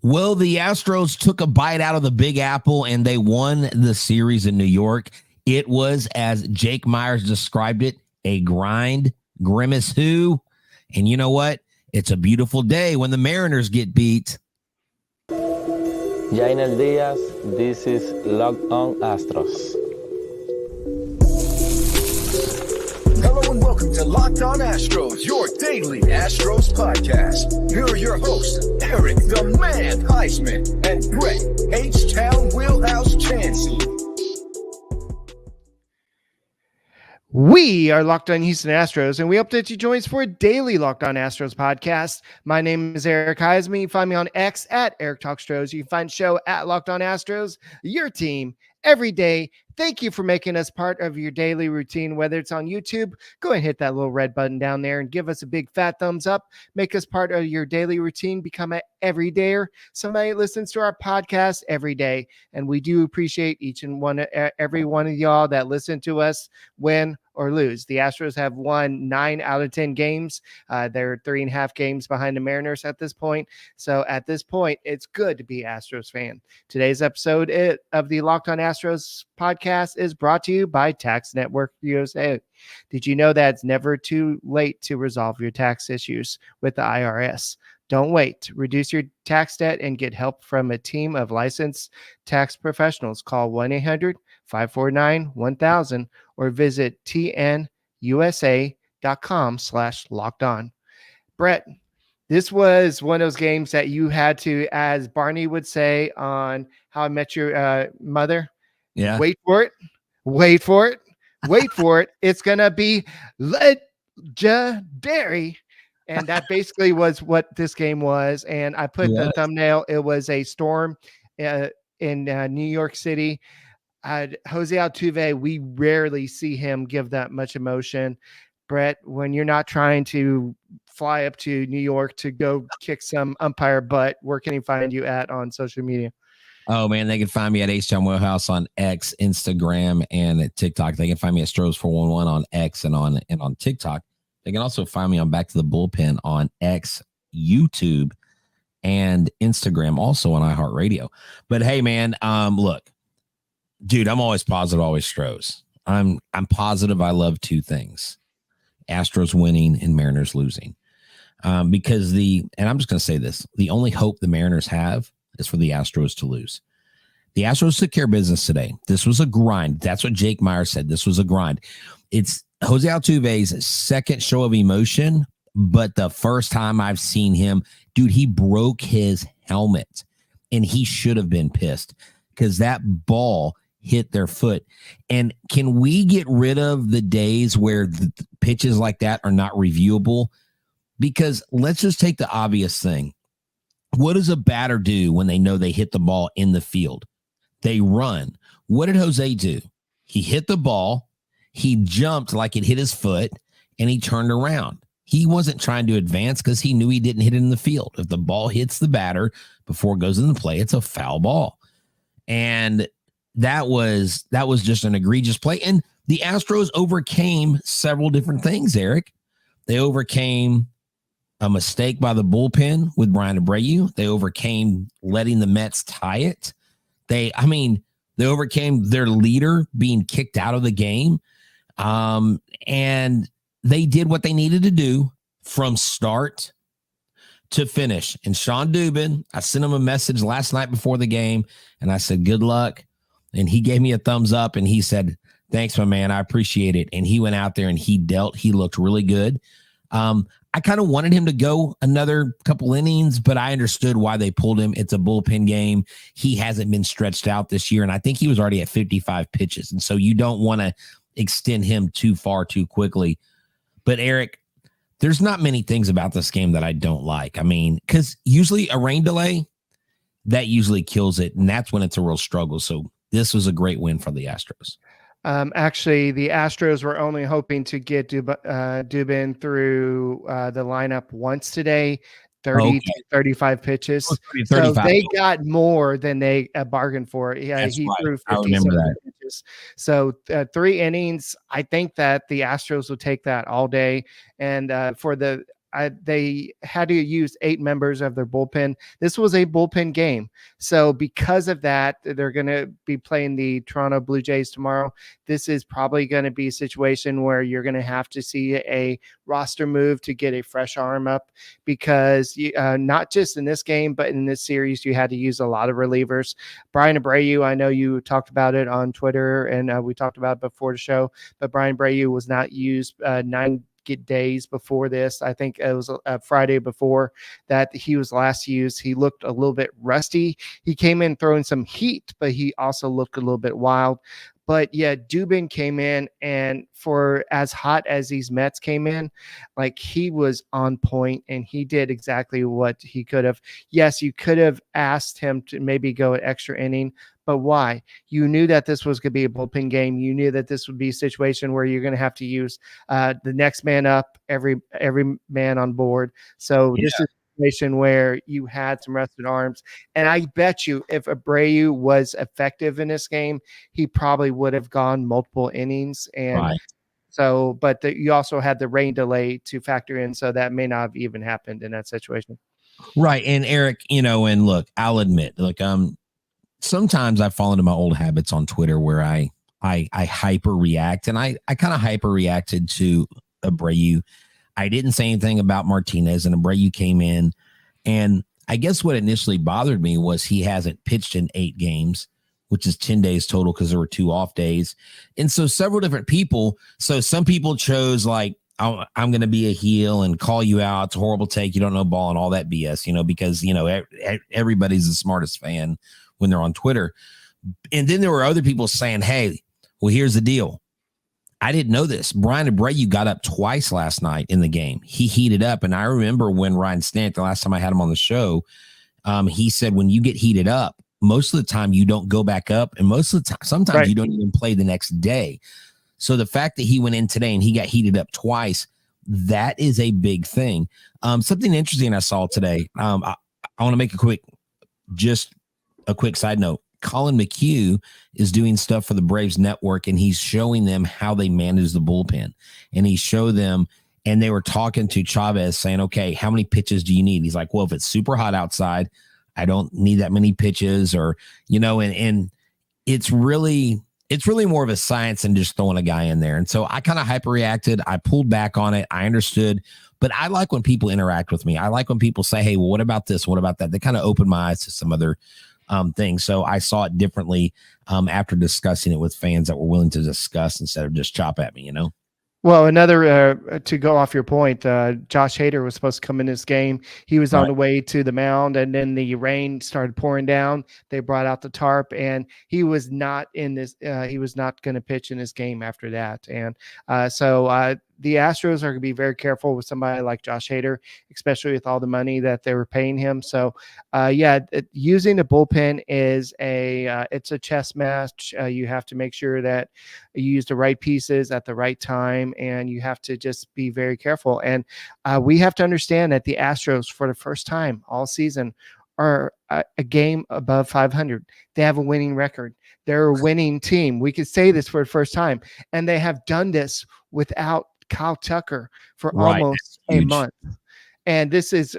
Well, the Astros took a bite out of the Big Apple and they won the series in New York. It was, as Jake Myers described it, a grind, grimace who. And you know what? It's a beautiful day when the Mariners get beat. Jainer Diaz, this is Locked On Astros. Hello and welcome to Locked On Astros, your daily Astros podcast. Here are your hosts, Eric the Man Huysman and Brett H-Town Wheelhouse Chancey. We are Locked On Houston Astros, and we hope that you join us for a daily Locked On Astros podcast. My name is Eric Huysman. You can find me on X at Eric Talkstros. You can find the show at Locked On Astros, your team every day. Thank you for making us part of your daily routine, whether it's on YouTube. Go ahead and hit that little red button down there and give us a big fat thumbs up. Make us part of your daily routine. Become an everydayer. Somebody listens to our podcast every day, and we do appreciate each and every one of y'all that listen to us, win or lose. The Astros have won 9 out of 10 games. They're 3.5 games behind the Mariners at this point. So at this point, it's good to be an Astros fan. Today's episode of the Locked On Astros podcast is brought to you by Tax Network USA. Did you know that it's never too late to resolve your tax issues with the IRS? Don't wait. Reduce your tax debt and get help from a team of licensed tax professionals. Call 1-800-549-1000 or visit tnusa.com/lockedon. Brett, this was one of those games that you had to, as Barney would say on How I Met Your Mother, wait for it. It's going to be legendary. And that basically was what this game was. And I put the thumbnail. It was a storm in New York City. Jose Altuve, we rarely see him give that much emotion. Brett, when you're not trying to fly up to New York to go kick some umpire butt, where can he find you at on social media? Oh, man, they can find me at H-Town Wheelhouse on X, Instagram, and at TikTok. They can find me at Stros411 on X and on TikTok. They can also find me on Back to the Bullpen on X, YouTube, and Instagram, also on iHeartRadio. But hey, man, look, dude, I'm always positive, always Stros. I'm positive. I love two things: Astros winning and Mariners losing. Because and I'm just going to say this: the only hope the Mariners have is for the Astros to lose. The Astros took care of business today. This was a grind. That's what Jake Myers said. This was a grind. It's Jose Altuve's second show of emotion, but the first time I've seen him, dude, he broke his helmet, and he should have been pissed because that ball hit their foot. And can we get rid of the days where the pitches like that are not reviewable? Because let's just take the obvious thing. What does a batter do when they know they hit the ball in the field? They run. What did Jose do? He hit the ball. He jumped like it hit his foot, and he turned around. He wasn't trying to advance because he knew he didn't hit it in the field. If the ball hits the batter before it goes into play, it's a foul ball. And that was just an egregious play. And the Astros overcame several different things, Eric. They overcame a mistake by the bullpen with Brian Abreu. They overcame letting the Mets tie it. They overcame their leader being kicked out of the game. And they did what they needed to do from start to finish. And Shawn Dubin, I sent him a message last night before the game, and I said, good luck. And he gave me a thumbs up, and he said, thanks, my man. I appreciate it. And he went out there and he dealt. He looked really good. I kind of wanted him to go another couple innings, but I understood why they pulled him. It's a bullpen game. He hasn't been stretched out this year, and I think he was already at 55 pitches. And so you don't want to extend him too far too quickly. But Eric, there's not many things about this game that I don't like. I mean, because usually a rain delay, that usually kills it, and that's when it's a real struggle. So this was a great win for the Astros. Actually, the Astros were only hoping to get Dubin through the lineup once today. 30 to 35 pitches. 35. So they got more than they bargained for. Yeah, he threw 57 pitches. So 3 innings. I think that the Astros will take that all day. And for the they had to use 8 members of their bullpen. This was a bullpen game. So because of that, they're going to be playing the Toronto Blue Jays tomorrow. This is probably going to be a situation where you're going to have to see a roster move to get a fresh arm up, because not just in this game, but in this series, you had to use a lot of relievers. Brian Abreu, I know you talked about it on Twitter, and we talked about it before the show, but Brian Abreu was not used 9 days before this. I think it was a Friday before that he was last used. He looked a little bit rusty. He came in throwing some heat, but he also looked a little bit wild. But yeah, Dubin came in, and for as hot as these Mets came in, like, he was on point and he did exactly what he could have. Yes, you could have asked him to maybe go an extra inning, but why? You knew that this was going to be a bullpen game. You knew that this would be a situation where you're going to have to use the next man up, every man on board. So this is a situation where you had some rested arms. And I bet you if Abreu was effective in this game, he probably would have gone multiple innings. And so, but you also had the rain delay to factor in. So that may not have even happened in that situation. Right. And Eric, and look, I'll admit, sometimes I fall into my old habits on Twitter where I hyper react, and I kind of hyper reacted to Abreu. I didn't say anything about Martinez, and Abreu came in, and I guess what initially bothered me was he hasn't pitched in 8 games, which is 10 days total because there were 2 off days. And so several different people. So some people chose I'm going to be a heel and call you out. It's a horrible take. You don't know ball and all that BS, because, everybody's the smartest fan when they're on Twitter. And then there were other people saying, hey, well, here's the deal. I didn't know this. Brian Abreu got up twice last night in the game. He heated up. And I remember when Ryan Stanek, the last time I had him on the show, he said, when you get heated up, most of the time you don't go back up. And most of the time, sometimes you don't even play the next day. So the fact that he went in today and he got heated up twice, that is a big thing. Something interesting I saw today. I want to make a quick side note. Colin McHugh is doing stuff for the Braves Network, and he's showing them how they manage the bullpen. And he showed them, and they were talking to Chavez saying, okay, how many pitches do you need? He's like, well, if it's super hot outside, I don't need that many pitches, or, and it's really more of a science than just throwing a guy in there. And so I kind of hyper reacted. I pulled back on it. I understood, but I like when people interact with me. I like when people say, hey, well, what about this? What about that? They kind of open my eyes to some other things. So I saw it differently after discussing it with fans that were willing to discuss instead of just chop at me, Well, another to go off your point, Josh Hader was supposed to come in this game. He was on the way to the mound, and then the rain started pouring down. They brought out the tarp, and he was not in this. He was not going to pitch in this game after that. And so the Astros are going to be very careful with somebody like Josh Hader, especially with all the money that they were paying him. So, using the bullpen is it's a chess match. You have to make sure that you use the right pieces at the right time, and you have to just be very careful. And we have to understand that the Astros, for the first time all season, are a game above 500. They have a winning record. They're a winning team. We could say this for the first time, and they have done this without Kyle Tucker for almost a month. And this is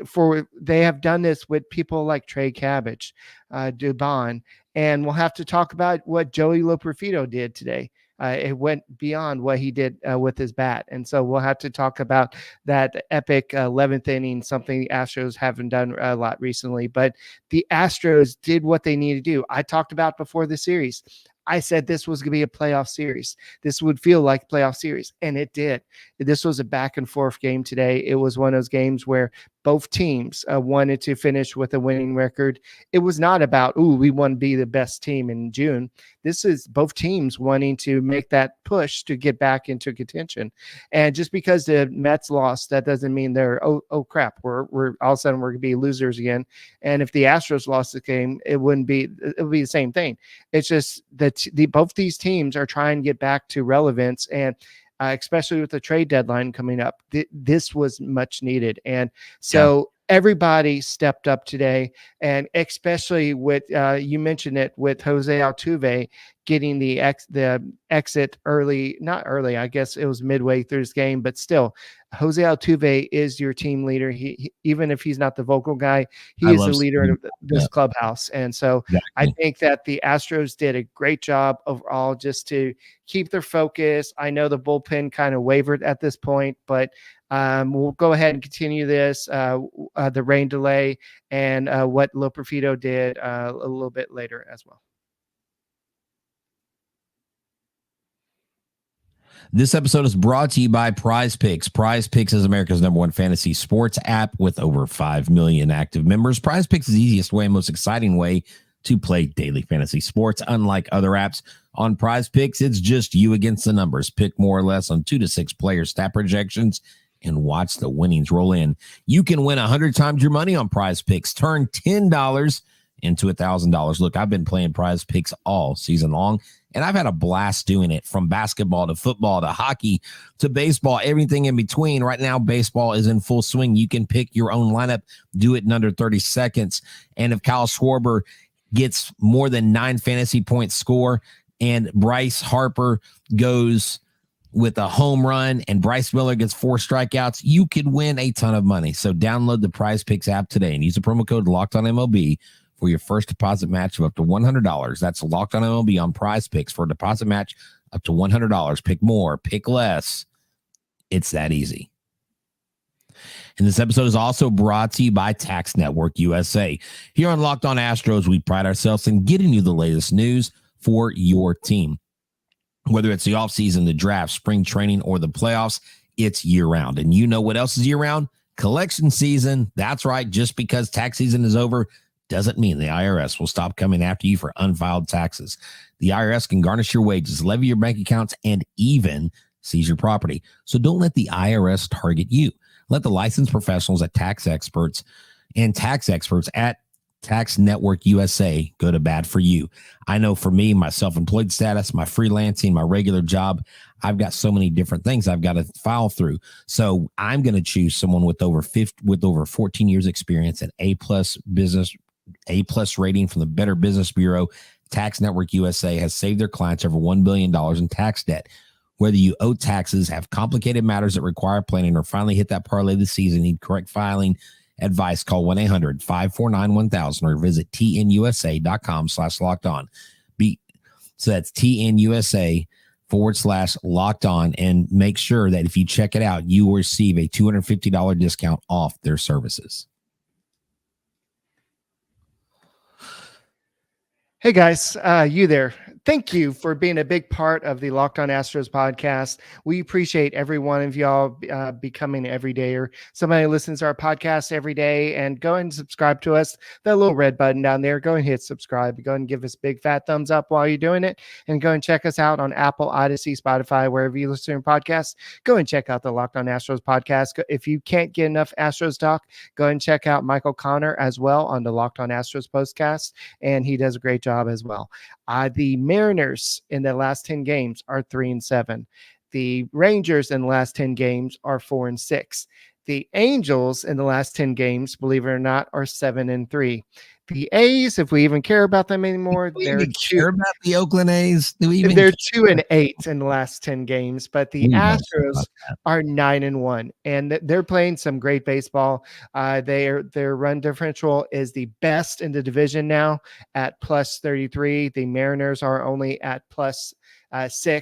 they have done this with people like Trey Cabbage, Dubon, and we'll have to talk about what Joey Loperfido did today. It went beyond what he did with his bat. And so we'll have to talk about that epic 11th inning, something the Astros haven't done a lot recently. But the Astros did what they need to do. I talked about before the series. I said this was going to be a playoff series. This would feel like a playoff series, and it did. This was a back and forth game today. It was one of those games where both teams wanted to finish with a winning record. It was not about, we want to be the best team in June. This is both teams wanting to make that push to get back into contention. And just because the Mets lost, that doesn't mean they're, oh crap, we're all of a sudden we're going to be losers again. And if the Astros lost the game, it would be the same thing. It's just that both these teams are trying to get back to relevance, and especially with the trade deadline coming up, this was much needed. And so everybody stepped up today, and especially with, you mentioned it, with Jose Altuve getting the exit early, not early, I guess it was midway through this game, but still, Jose Altuve is your team leader. He even if he's not the vocal guy, he is the leader of this clubhouse. And so I think that the Astros did a great job overall just to keep their focus. I know the bullpen kind of wavered at this point, but we'll go ahead and continue this, the rain delay and what Loperfido did a little bit later as well. This episode is brought to you by PrizePicks. PrizePicks is America's #1 fantasy sports app with over 5 million active members. PrizePicks is the easiest way and most exciting way to play daily fantasy sports. Unlike other apps on PrizePicks, it's just you against the numbers. Pick more or less on 2 to 6 player stat projections and watch the winnings roll in. You can win 100 times your money on PrizePicks. Turn $10 into $1,000. Look, I've been playing PrizePicks all season long, and I've had a blast doing it, from basketball to football to hockey to baseball, everything in between. Right now, baseball is in full swing. You can pick your own lineup, do it in under 30 seconds. And if Kyle Schwarber gets more than 9 fantasy points score and Bryce Harper goes with a home run and Bryce Miller gets 4 strikeouts, you could win a ton of money. So download the PrizePicks app today and use the promo code LOCKEDONMLB for your first deposit match of up to $100. That's Locked On MLB on PrizePicks for a deposit match up to $100. Pick more, pick less. It's that easy. And this episode is also brought to you by Tax Network USA. Here on Locked On Astros, we pride ourselves in getting you the latest news for your team. Whether it's the offseason, the draft, spring training, or the playoffs, it's year-round. And you know what else is year-round? Collection season. That's right. Just because tax season is over doesn't mean the IRS will stop coming after you for unfiled taxes. The IRS can garnish your wages, levy your bank accounts, and even seize your property. So don't let the IRS target you. Let the licensed professionals at tax experts at Tax Network USA go to bat for you. I know for me, my self-employed status, my freelancing, my regular job, I've got so many different things I've got to file through. So I'm going to choose someone with over 14 years experience at A+ rating from the Better Business Bureau. Tax Network USA has saved their clients over $1 billion in tax debt. Whether you owe taxes, have complicated matters that require planning, or finally hit that parlay of the season, need correct filing advice, call 1-800-549-1000 or visit tnusa.com/lockedon. So that's TNUSA/lockedon, and make sure that if you check it out, you will receive a $250 discount off their services. Hey guys, you there. Thank you for being a big part of the Locked On Astros podcast. We appreciate every one of y'all becoming an everydayer. Somebody listens to our podcast every day, and go and subscribe to us. That little red button down there, go and hit subscribe. Go and give us a big fat thumbs up while you're doing it. And go and check us out on Apple, Odyssey, Spotify, wherever you listen to podcasts. Go and check out the Locked On Astros podcast. If you can't get enough Astros talk, go and check out Michael Connor as well on the Locked On Astros podcast, and he does a great job as well. The Mariners in the last 10 games are 3-7. The Rangers in the last 10 games are 4-6. The Angels in the last 10 games, believe it or not, are 7-3. The A's, if we even care about them anymore, care about the Oakland A's. They're 2-8 in the last 10 games, but the Astros are 9-1, and they're playing some great baseball. Their run differential is the best in the division now at +33. The Mariners are only at +6.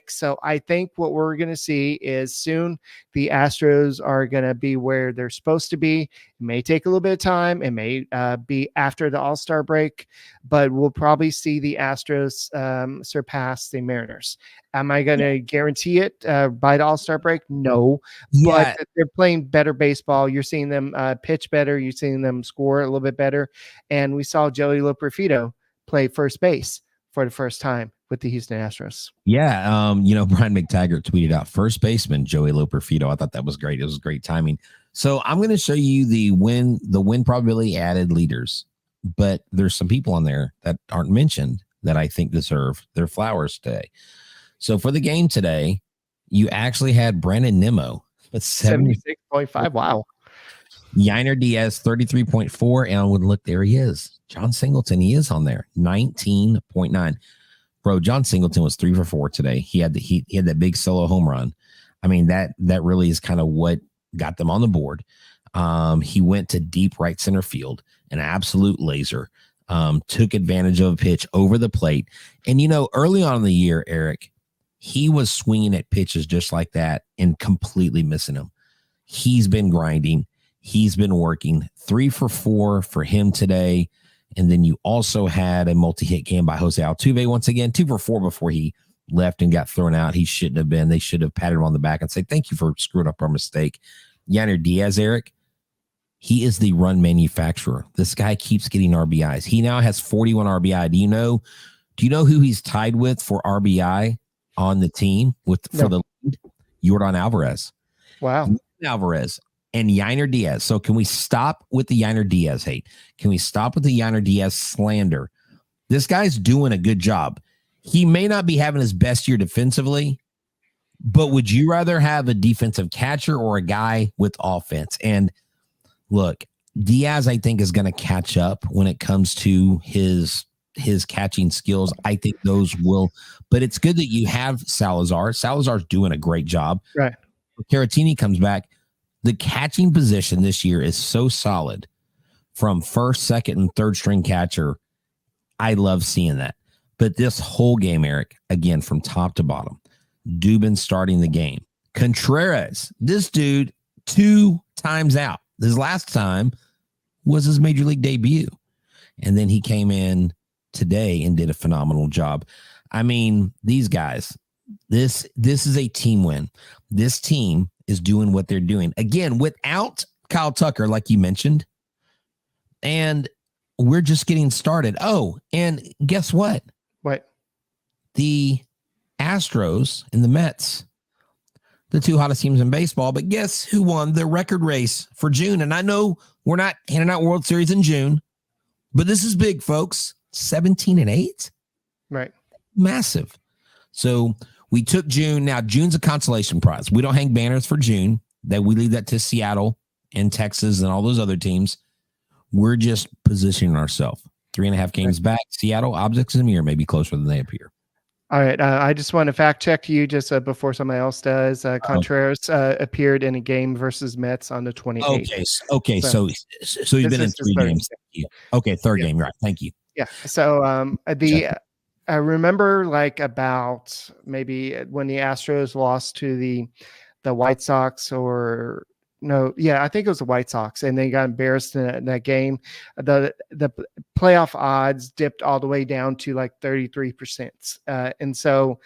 So I think what we're going to see is soon the Astros are going to be where they're supposed to be. It may take a little bit of time. It may be after the All-Star break, but we'll probably see the Astros surpass the Mariners. Am I going to guarantee it by the All-Star break? No, but they're playing better baseball. You're seeing them pitch better. You're seeing them score a little bit better. And we saw Joey Loperfido play first base for the first time with the Houston Astros. Yeah. Brian McTaggart tweeted out first baseman Joey Loperfido. I thought that was great. It was great timing. So I'm going to show you the win probability added leaders, but there's some people on there that aren't mentioned that I think deserve their flowers today. So for the game today, you actually had Brandon Nimmo, but 76.5. Wow. Yainer Diaz, 33.4. And look, there he is. John Singleton, he is on there, 19.9. Bro, John Singleton was 3 for 4 today. He had that big solo home run. I mean, that really is kind of what got them on the board. He went to deep right center field, an absolute laser. Took advantage of a pitch over the plate. And, early on in the year, Eric, he was swinging at pitches just like that and completely missing them. He's been grinding. He's been working. 3 for 4 for him today. And then you also had a multi-hit game by Jose Altuve once again, 2 for 4 before he left and got thrown out. He shouldn't have been. They should have patted him on the back and say, thank you for screwing up our mistake. Yainer Diaz, Eric, he is the run manufacturer. This guy keeps getting RBIs. He now has 41 RBI. Do you know who he's tied with for RBI on the team for the lead? Yordan Alvarez. Wow. Alvarez and Yainer Diaz. So can we stop with the Yainer Diaz hate? Can we stop with the Yainer Diaz slander? This guy's doing a good job. He may not be having his best year defensively, but would you rather have a defensive catcher or a guy with offense? And look, Diaz, I think, is going to catch up when it comes to his catching skills. I think those will, but it's good that you have Salazar. Salazar's doing a great job. Right. Caratini comes back. The catching position this year is so solid from first, second, and third string catcher. I love seeing that. But this whole game, Eric, again, from top to bottom, Dubin starting the game. Contreras, this dude, 2 times out. This last time was his major league debut. And then he came in today and did a phenomenal job. I mean, these guys, this is a team win. This team is doing what they're doing. Again, without Kyle Tucker, like you mentioned. And we're just getting started. Oh, and guess what? What? The Astros and the Mets, the 2 hottest teams in baseball. But guess who won the record race for June? And I know we're not handing out World Series in June, but this is big, folks. 17-8. Right. Massive. So we took June. Now, June's a consolation prize. We don't hang banners for June. That we leave that to Seattle and Texas and all those other teams. We're just positioning ourselves. 3.5 games back. Seattle, objects in the mirror may be closer than they appear. All right. I just want to fact check you just before somebody else does. Contreras appeared in a game versus Mets on the 28th. Okay. So he's been in 3 games. Thank you. Okay. Third game. Right. Thank you. Yeah. So I remember like about maybe when the Astros lost to the White Sox I think it was the White Sox, and they got embarrassed in that game. The playoff odds dipped all the way down to like 33%. And so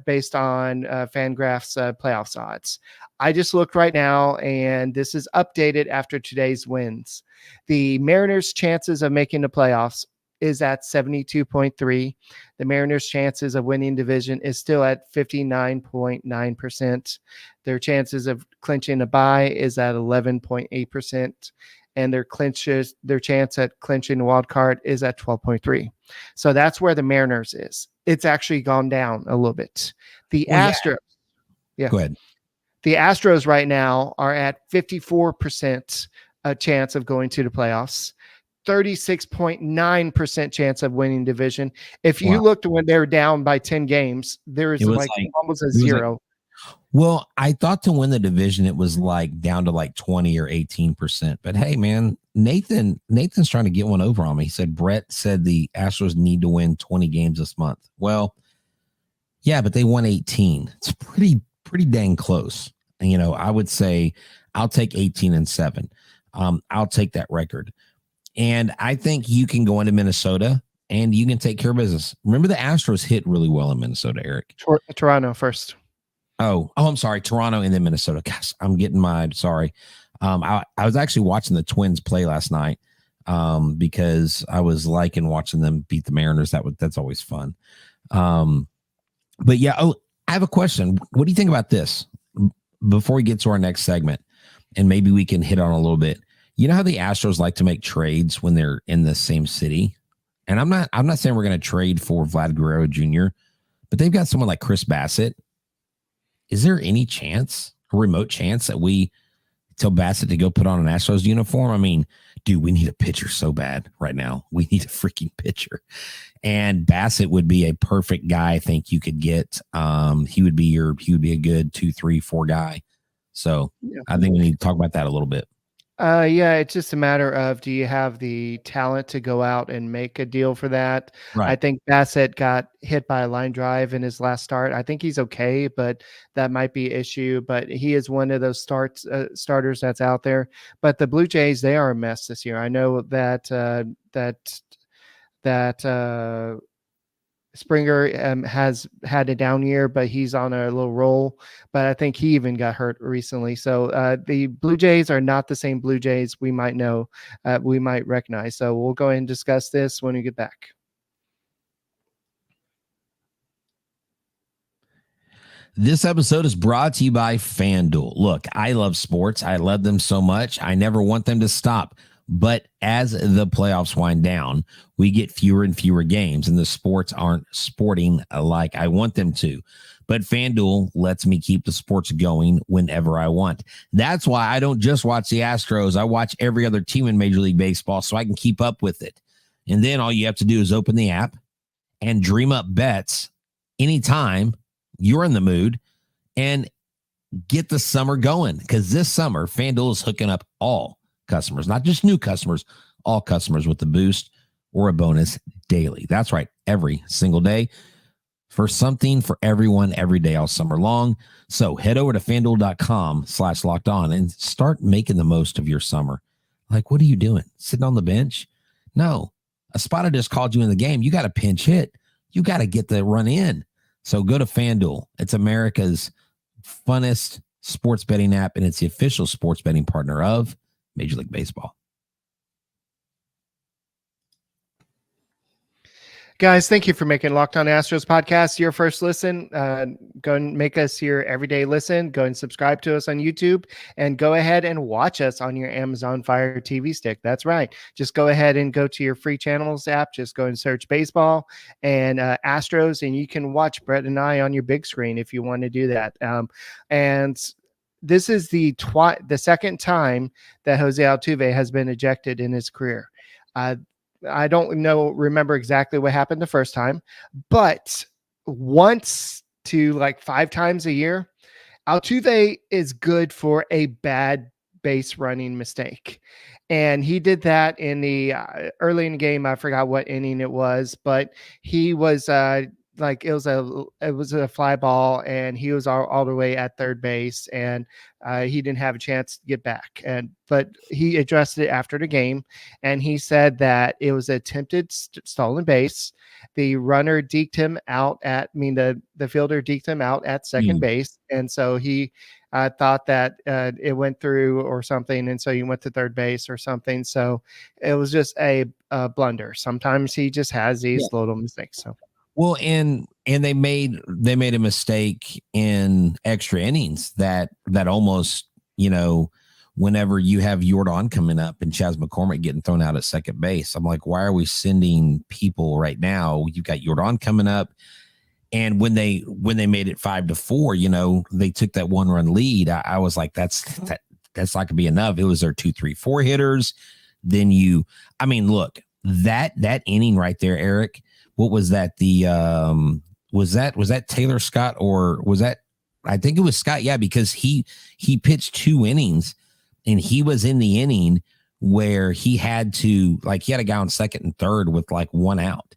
based on Fangraph's playoffs odds, I just looked right now, and this is updated after today's wins. The Mariners' chances of making the playoffs is at 72.3. The Mariners' chances of winning division is still at 59.9%. Their chances of clinching a bye is at 11.8%. And their chance at clinching a wild card is at 12.3. So that's where the Mariners is. It's actually gone down a little bit. The Astros. Yeah. Go ahead. The Astros right now are at 54% chance of going to the playoffs. 36.9% chance of winning division. If you looked when they were down by 10 games, there is like almost a 0. Well, I thought to win the division, it was like down to like 20 or 18%. But hey, man, Nathan's trying to get one over on me. He said, Brett said the Astros need to win 20 games this month. Well, yeah, but they won 18. It's pretty dang close. And, I would say I'll take 18-7. I'll take that record. And I think you can go into Minnesota and you can take care of business. Remember, the Astros hit really well in Minnesota, Eric. Toronto first. Oh, I'm sorry. Toronto and then Minnesota. Gosh, I'm getting sorry. I was actually watching the Twins play last night because I was liking watching them beat the Mariners. That's always fun. But yeah, I have a question. What do you think about this before we get to our next segment? And maybe we can hit on a little bit. You know how the Astros like to make trades when they're in the same city? And I'm not saying we're going to trade for Vlad Guerrero Jr., but they've got someone like Chris Bassett. Is there any chance, a remote chance, that we tell Bassett to go put on an Astros uniform? I mean, dude, we need a pitcher so bad right now. We need a freaking pitcher. And Bassett would be a perfect guy I think you could get. He would be a good 2, 3, 4 guy. So I think we need to talk about that a little bit. Yeah, it's just a matter of, do you have the talent to go out and make a deal for that? Right. I think Bassett got hit by a line drive in his last start. I think he's okay, but that might be an issue. But he is one of those starters that's out there. But the Blue Jays, they are a mess this year. I know that Springer has had a down year, but he's on a little roll. But I think he even got hurt recently. So the Blue Jays are not the same Blue Jays we might recognize. So we'll go ahead and discuss this when we get back. This episode is brought to you by FanDuel. Look, I love sports. I love them so much. I never want them to stop. But as the playoffs wind down, we get fewer and fewer games, and the sports aren't sporting like I want them to. But FanDuel lets me keep the sports going whenever I want. That's why I don't just watch the Astros. I watch every other team in Major League Baseball so I can keep up with it. And then all you have to do is open the app and dream up bets anytime you're in the mood and get the summer going. Because this summer, FanDuel is hooking up all customers, not just new customers, all customers with a boost or a bonus daily. That's right, every single day, for something for everyone every day all summer long. So head over to FanDuel.com/lockedon and start making the most of your summer. Like, what are you doing? Sitting on the bench? No, a spotter just called you in the game. You got to pinch hit. You got to get the run in. So go to FanDuel. It's America's funnest sports betting app, and it's the official sports betting partner of Major League Baseball. Guys, thank you for making Locked On Astros podcast your first listen. Go and make us your everyday listen. Go and subscribe to us on YouTube, and go ahead and watch us on your Amazon Fire TV stick. That's right. Just go ahead and go to your free channels app. Just go and search baseball and Astros, and you can watch Brett and I on your big screen if you want to do that. And this is the second time that Jose Altuve has been ejected in his career. I don't remember exactly what happened the first time, but once to like 5 times a year, Altuve is good for a bad base running mistake. And he did that in the early in the game. I forgot what inning it was, but he was it was a fly ball, and he was all the way at third base, and he didn't have a chance to get back. But he addressed it after the game, and he said that it was an attempted stolen base. The runner deked him out the fielder deked him out at second base, and so he thought that it went through or something, and so he went to third base or something. So it was just a blunder. Sometimes he just has these little mistakes. So. Well, and they made a mistake in extra innings that almost, whenever you have Jordan coming up and Chas McCormick getting thrown out at second base, I'm like, why are we sending people right now? You've got Jordan coming up, and when they made it 5-4, they took that 1-run lead. I was like, that's not gonna be enough. It was their 2, 3, 4 hitters. Then look, that inning right there, Eric. What was that? Was that Taylor Scott, or was that? I think it was Scott. Yeah, because he pitched 2 innings, and he was in the inning where he had a guy on second and third with 1 out,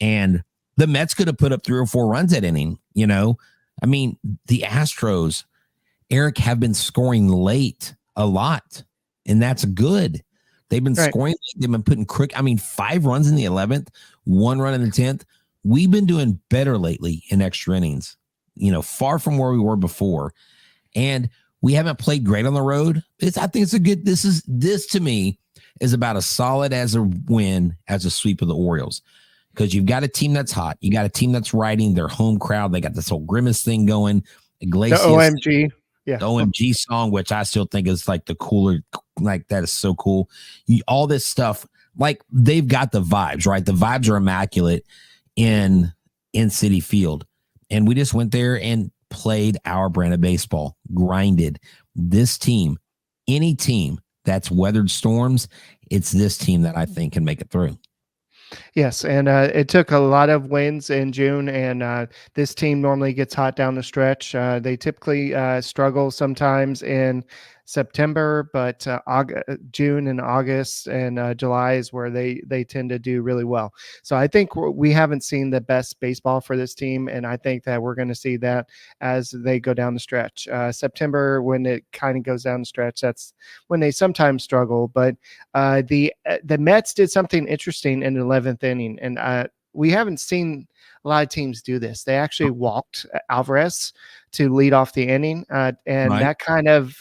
and the Mets could have put up 3 or 4 runs that inning. The Astros, Eric, have been scoring late a lot, and that's good. They've been scoring. They've been putting 5 runs in the 11th, 1 run in the 10th. We've been doing better lately in extra innings, far from where we were before. And we haven't played great on the road. I think it's a good, this to me is about as solid as a win as a sweep of the Orioles. Because you've got a team that's hot. You got a team that's riding their home crowd. They got this whole Grimace thing going. Iglesias, the OMG. Yeah. The OMG song, which I still think is the cooler, that is so cool. All this stuff, they've got the vibes, right? The vibes are immaculate in Citi Field. And we just went there and played our brand of baseball, grinded. This team, any team that's weathered storms, it's this team that I think can make it through. Yes, and it took a lot of wins in June, and this team normally gets hot down the stretch. They typically struggle sometimes in September, but June and August and July is where they tend to do really well. So I think we haven't seen the best baseball for this team, and I think that we're going to see that as they go down the stretch. September, when it kind of goes down the stretch, that's when they sometimes struggle. But the Mets did something interesting in the 11th inning, and we haven't seen a lot of teams do this. They actually walked Alvarez to lead off the inning, and Right. that kind of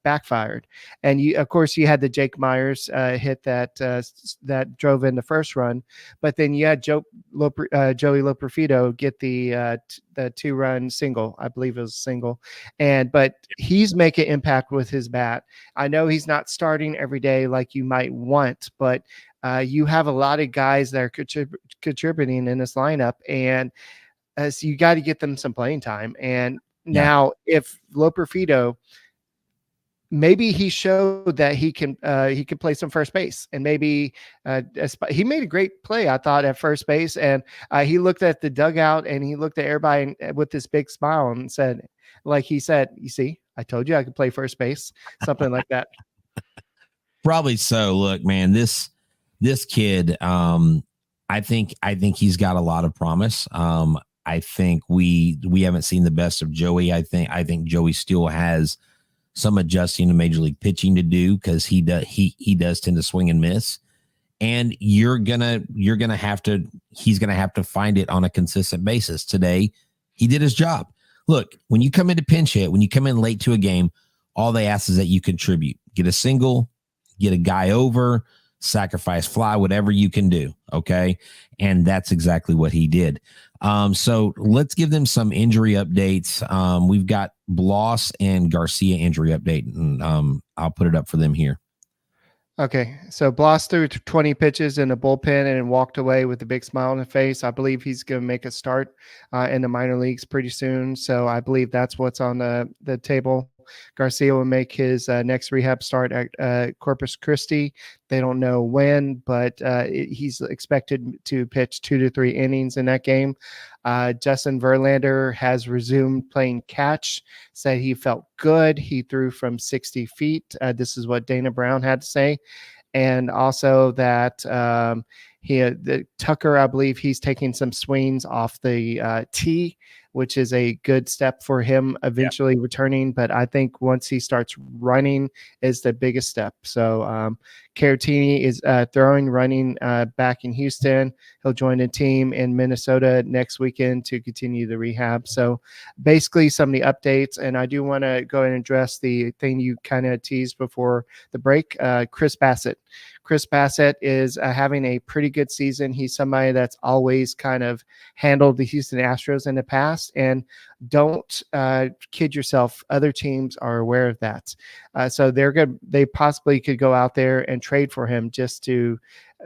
backfired. And of course, you had the Jake Myers hit that drove in the first run, but then you had Joey Loperfido get the 2-run single. I believe it was a single, but he's making impact with his bat. I know he's not starting every day like you might want, but you have a lot of guys that are contributing in this lineup, and so you got to get them some playing time. And now, if Loperfido, maybe he showed that he can play some first base, and maybe he made a great play, I thought, at first base, and he looked at the dugout and he looked at everybody with this big smile and said, like he said, "You see, I told you I could play first base," something like that. Probably so. Look, man, this kid, I think he's got a lot of promise. I think we haven't seen the best of Joey. I think Joey still has some adjusting to major league pitching to do, because he does tend to swing and miss. And he's gonna have to find it on a consistent basis. Today, he did his job. Look, when you come into pinch hit, when you come in late to a game, all they ask is that you contribute. Get a single, get a guy over, sacrifice fly, whatever you can do. Okay. And that's exactly what he did. So let's give them some injury updates. We've got Bloss and Garcia injury update, and I'll put it up for them here. Okay, so Bloss threw 20 pitches in the bullpen and walked away with a big smile on his face. I believe he's going to make a start in the minor leagues pretty soon. So I believe that's what's on the table. Garcia will make his next rehab start at Corpus Christi. They don't know when, but he's expected to pitch 2 to 3 innings in that game. Justin Verlander has resumed playing catch, said he felt good. He threw from 60 feet. This is what Dana Brown had to say. And also that Tucker, I believe he's taking some swings off the tee, which is a good step for him eventually returning. But I think once he starts running is the biggest step. So Caratini is running back in Houston. He'll join the team in Minnesota next weekend to continue the rehab. So basically some of the updates, and I do want to go ahead and address the thing you kind of teased before the break. Chris Bassett. Chris Bassett is having a pretty good season. He's somebody that's always kind of handled the Houston Astros in the past, and don't kid yourself. Other teams are aware of that. So they possibly could go out there and trade for him just to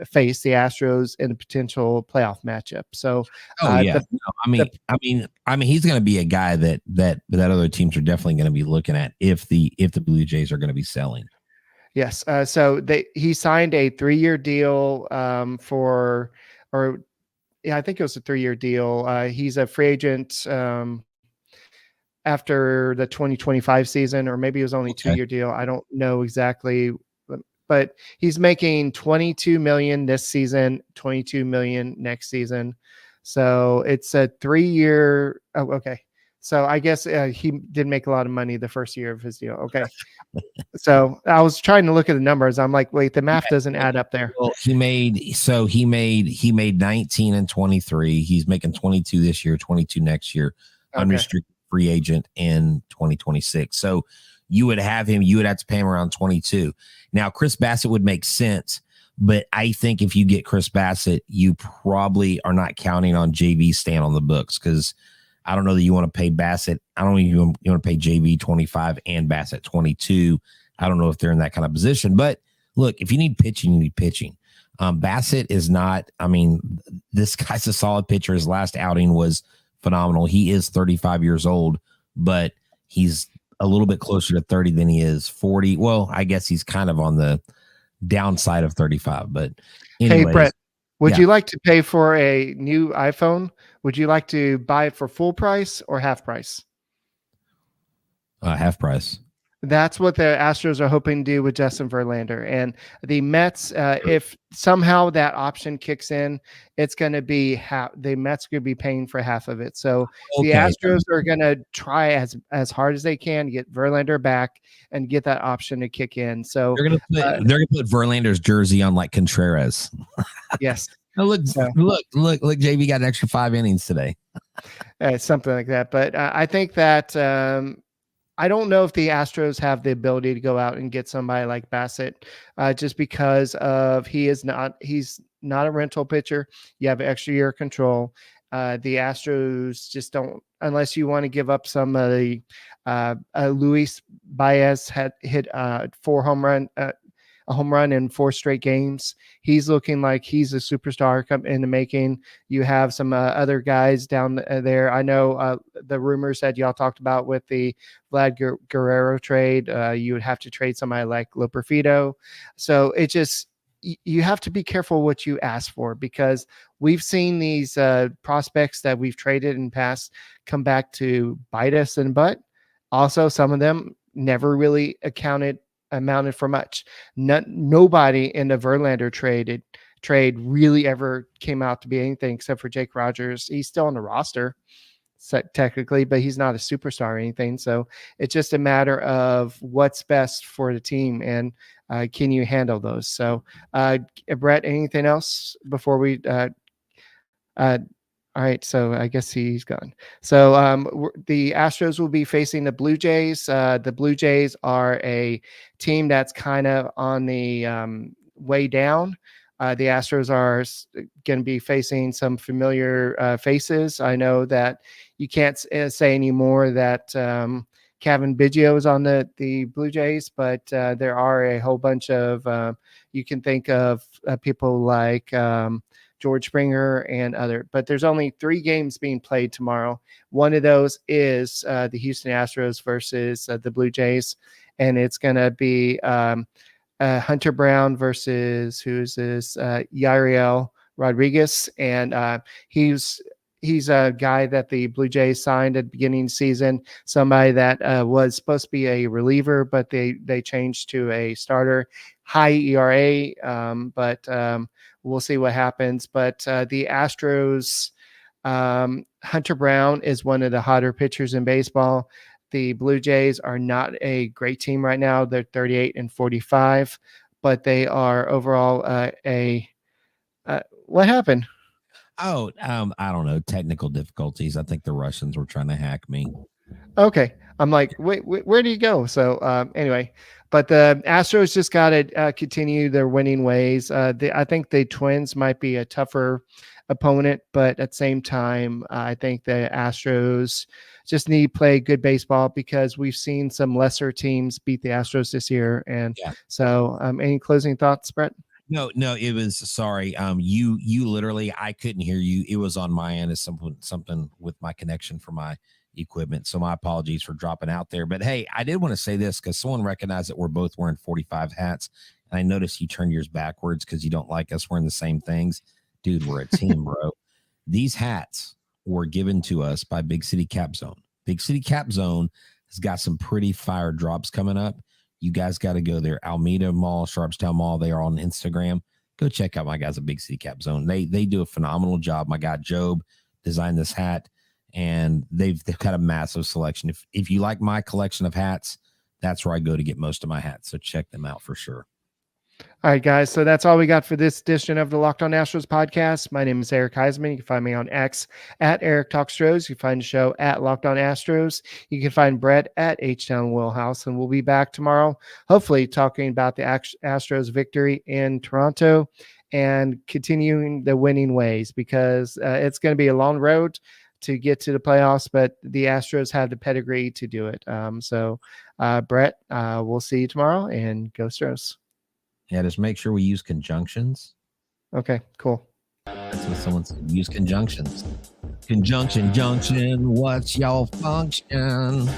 face the Astros in a potential playoff matchup. So, he's going to be a guy that other teams are definitely going to be looking at if the Blue Jays are going to be selling. Yes. So he signed a 3-year deal I think it was a 3-year deal. He's a free agent after the 2025 season, or maybe it was only a 2-year deal. I don't know exactly, but he's making $22 million this season, $22 million next season. So it's a 3-year. Oh, okay. So I guess he did make a lot of money the first year of his deal. Okay. So I was trying to look at the numbers. I'm like, wait, the math doesn't add up there. Well, he made 19 and 23. He's making 22 this year, 22 next year. Okay. Unrestricted free agent in 2026. So you would have to pay him around 22. Now, Chris Bassett would make sense, but I think if you get Chris Bassett, you probably are not counting on JV staying on the books, because I don't know that you want to pay Bassett. I don't know if you want to pay JV 25 and Bassett 22. I don't know if they're in that kind of position. But look, if you need pitching, you need pitching. Bassett is not. This guy's a solid pitcher. His last outing was phenomenal. He is 35 years old, but he's a little bit closer to 30 than he is 40. Well, I guess he's kind of on the downside of 35. But anyways, Hey, Brett, would yeah. you like to pay for a new iPhone? Would you like to buy it for full price or half price? Half price. That's what the Astros are hoping to do with Justin Verlander. And the Mets, if somehow that option kicks in, it's going to be the Mets going to be paying for half of it. So the Astros are going to try as hard as they can to get Verlander back and get that option to kick in. So they're going to put Verlander's jersey on like Contreras. Yes. Oh, look, JV got an extra 5 innings today. Something like that. But I think that I don't know if the Astros have the ability to go out and get somebody like Bassett just because of he's not a rental pitcher. You have extra year control. The Astros just don't, unless you want to give up some of the Luis Baez had hit a home run in 4 straight games. He's looking like he's a superstar come in the making. You have some other guys down there. I know the rumors that y'all talked about with the Vlad Guerrero trade. You would have to trade somebody like Loperfido. So it just, you have to be careful what you ask for, because we've seen these prospects that we've traded in the past come back to bite us in the butt. Also, some of them never really amounted for much. Nobody in the Verlander trade really ever came out to be anything except for Jake Rogers. He's still on the roster technically, but he's not a superstar or anything. So it's just a matter of what's best for the team, and can you handle those? So Brett, anything else before we all right, so I guess he's gone. So the Astros will be facing the Blue Jays. The Blue Jays are a team that's kind of on the way down. The Astros are going to be facing some familiar faces. I know that you can't say anymore that Kevin Biggio is on the Blue Jays, but there are a whole bunch of you can think of people like George Springer and other, but there's only 3 games being played tomorrow. One of those is the Houston Astros versus the Blue Jays, and it's going to be Hunter Brown versus Yariel Rodriguez, and he's a guy that the Blue Jays signed at the beginning of the season, somebody that was supposed to be a reliever, but they changed to a starter. High ERA, but we'll see what happens. But the Astros, Hunter Brown is one of the hotter pitchers in baseball. The Blue Jays are not a great team right now. They're 38-45, but they are overall what happened? Oh, I don't know. Technical difficulties. I think the Russians were trying to hack me. Okay. I'm like, wait, where do you go? So anyway, but the Astros just got to continue their winning ways. I think the Twins might be a tougher opponent, but at the same time, I think the Astros just need to play good baseball, because we've seen some lesser teams beat the Astros this year. And so any closing thoughts, Brett? No, it was, sorry. You literally, I couldn't hear you. It was on my end. It's something with my connection for my equipment. So my apologies for dropping out there. But hey, I did want to say this because someone recognized that we're both wearing 45 hats. And I noticed you turned yours backwards because you don't like us wearing the same things. Dude, we're a team, bro. These hats were given to us by Big City Cap Zone. Big City Cap Zone has got some pretty fire drops coming up. You guys got to go there. Alameda Mall, Sharpstown Mall. They are on Instagram. Go check out my guys at Big City Cap Zone. They do a phenomenal job. My guy Job designed this hat, and they've got a massive selection. If you like my collection of hats, that's where I go to get most of my hats. So check them out for sure. All right, guys. So that's all we got for this edition of the Locked On Astros podcast. My name is Eric Huysman. You can find me on X at Eric Talkstros. You can find the show at Locked On Astros. You can find Brett at H-Town Wheelhouse. And we'll be back tomorrow, hopefully talking about the Astros victory in Toronto and continuing the winning ways, because it's going to be a long road to get to the playoffs, but the Astros have the pedigree to do it. So Brett, we'll see you tomorrow, and go Astros. Yeah, just make sure we use conjunctions. Okay, cool. That's what someone said. Use conjunctions. Conjunction, junction, what's your function?